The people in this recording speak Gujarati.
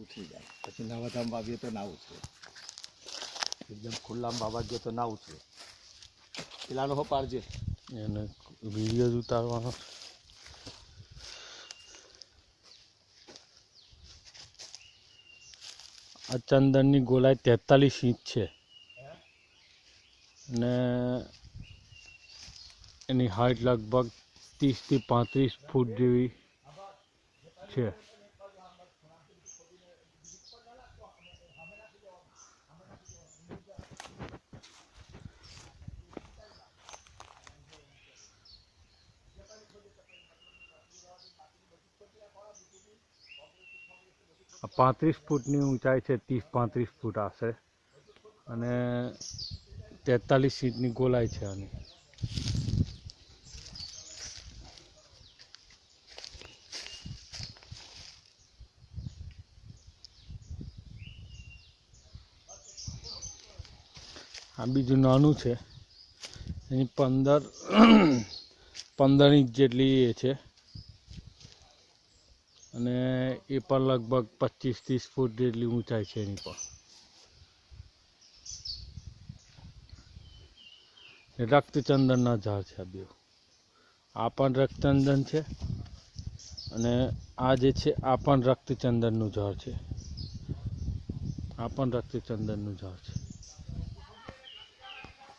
ઉઠી જાય. પછી નવાધામ વાવીએ તો ના ઉછળે, એકદમ ખુલ્લામાં બાબા ગયો તો ના ઉછળે. પેલાનો હો પાડજે, એને વિડીયો જ ઉતારવાનો. આ ચંદનની ગોલાઈ 43 ઇંચ છે અને એની હાઈટ લગભગ 30 થી 35 ફૂટ જેવી છે. આ 35 ફૂટની ઊંચાઈ છે, 30-35 ફૂટ આશરે, અને 43 ઇંચની ગોલાઈ છે આની. આ બીજું નાનું છે, એની 15 ઇંચ જેટલી એ છે, અને એ પણ લગભગ 25-30 ફૂટ જેટલી ઊંચાઈ છે એની પણ. રક્તચંદનના ઝાડ છે આ બે. આ પણ રક્તચંદન છે અને આ જે છે આ પણ રક્તચંદનનું ઝાડ છે. આ પણ રક્તચંદનનું ઝાડ છે.